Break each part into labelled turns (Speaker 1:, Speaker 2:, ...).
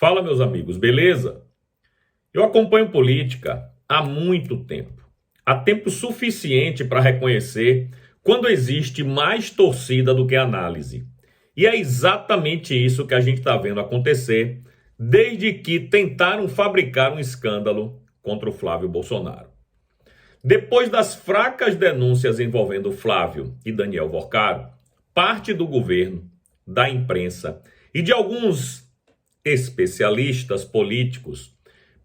Speaker 1: Fala, meus amigos, beleza? Eu acompanho política há muito tempo. Há tempo suficiente para reconhecer quando existe mais torcida do que análise. E é exatamente isso que a gente está vendo acontecer desde que tentaram fabricar um escândalo contra o Flávio Bolsonaro. Depois das fracas denúncias envolvendo Flávio e Daniel Worcaro, parte do governo, da imprensa e de alguns especialistas políticos,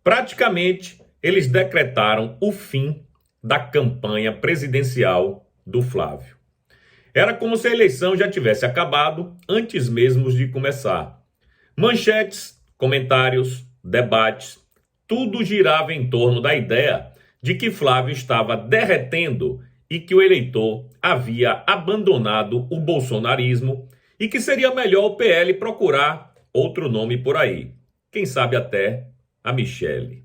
Speaker 1: praticamente eles decretaram o fim da campanha presidencial do Flávio. Era como se a eleição já tivesse acabado antes mesmo de começar. Manchetes, comentários, debates, tudo girava em torno da ideia de que Flávio estava derretendo e que o eleitor havia abandonado o bolsonarismo e que seria melhor o PL procurar outro nome por aí. Quem sabe até a Michele.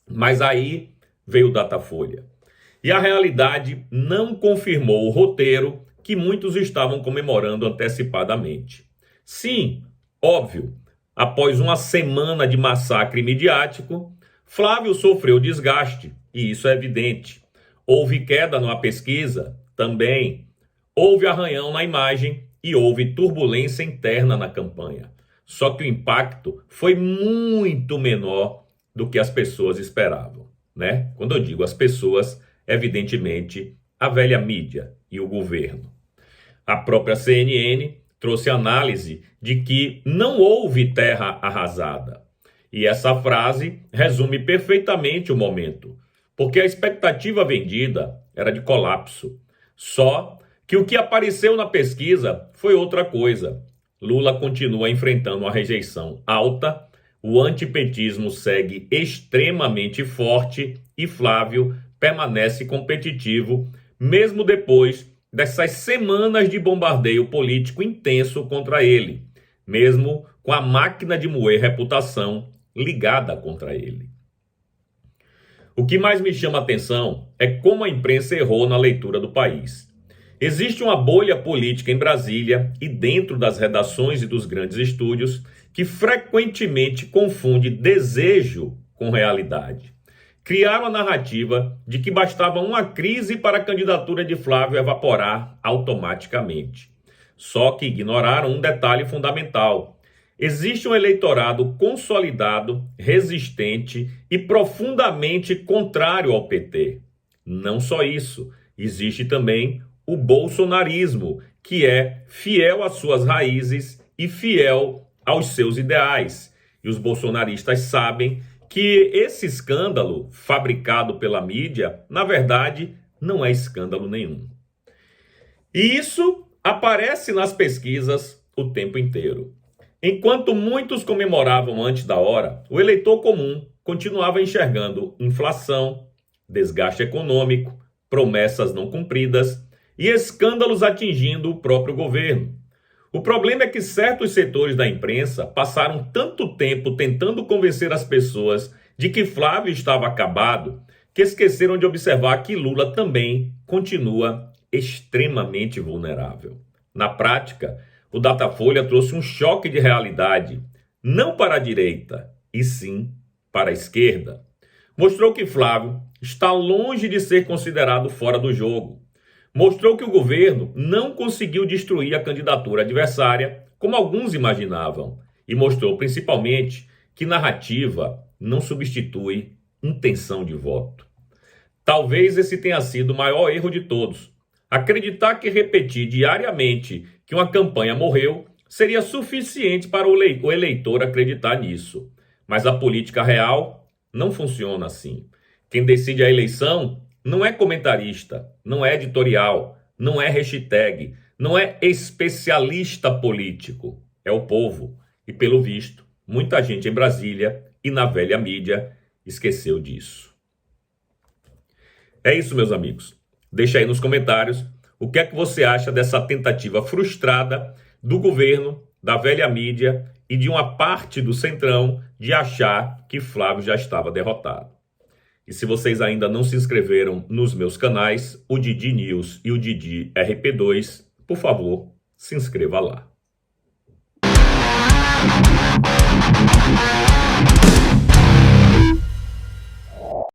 Speaker 1: Mas aí veio o Datafolha. E a realidade não confirmou o roteiro que muitos estavam comemorando antecipadamente. Sim, óbvio, após uma semana de massacre midiático, Flávio sofreu desgaste, e isso é evidente. Houve queda numa pesquisa? Também. Houve arranhão na imagem e houve turbulência interna na campanha. Só que o impacto foi muito menor do que as pessoas esperavam, né? Quando eu digo as pessoas, evidentemente, a velha mídia e o governo. A própria CNN trouxe análise de que não houve terra arrasada. E essa frase resume perfeitamente o momento, porque a expectativa vendida era de colapso. Só que o que apareceu na pesquisa foi outra coisa. Lula continua enfrentando uma rejeição alta, o antipetismo segue extremamente forte e Flávio permanece competitivo, mesmo depois dessas semanas de bombardeio político intenso contra ele, mesmo com a máquina de moer reputação ligada contra ele. O que mais me chama a atenção é como a imprensa errou na leitura do país. Existe uma bolha política em Brasília e dentro das redações e dos grandes estúdios que frequentemente confunde desejo com realidade. Criaram a narrativa de que bastava uma crise para a candidatura de Flávio evaporar automaticamente. Só que ignoraram um detalhe fundamental. Existe um eleitorado consolidado, resistente e profundamente contrário ao PT. Não só isso, existe também o bolsonarismo, que é fiel às suas raízes e fiel aos seus ideais. E os bolsonaristas sabem que esse escândalo fabricado pela mídia, na verdade, não é escândalo nenhum. E isso aparece nas pesquisas o tempo inteiro. Enquanto muitos comemoravam antes da hora, o eleitor comum continuava enxergando inflação, desgaste econômico, promessas não cumpridas e escândalos atingindo o próprio governo. O problema é que certos setores da imprensa passaram tanto tempo tentando convencer as pessoas de que Flávio estava acabado, que esqueceram de observar que Lula também continua extremamente vulnerável. Na prática, o Datafolha trouxe um choque de realidade, não para a direita, e sim para a esquerda. Mostrou que Flávio está longe de ser considerado fora do jogo. Mostrou que o governo não conseguiu destruir a candidatura adversária, como alguns imaginavam. E mostrou principalmente que narrativa não substitui intenção de voto. Talvez esse tenha sido o maior erro de todos. Acreditar que repetir diariamente que uma campanha morreu seria suficiente para o eleitor acreditar nisso. Mas a política real não funciona assim. Quem decide a eleição não é comentarista, não é editorial, não é hashtag, não é especialista político. É o povo. E pelo visto, muita gente em Brasília e na velha mídia esqueceu disso. É isso, meus amigos. Deixa aí nos comentários o que é que você acha dessa tentativa frustrada do governo, da velha mídia e de uma parte do Centrão de achar que Flávio já estava derrotado. E se vocês ainda não se inscreveram nos meus canais, o Didi News e o Didi RP2, por favor, se inscreva lá.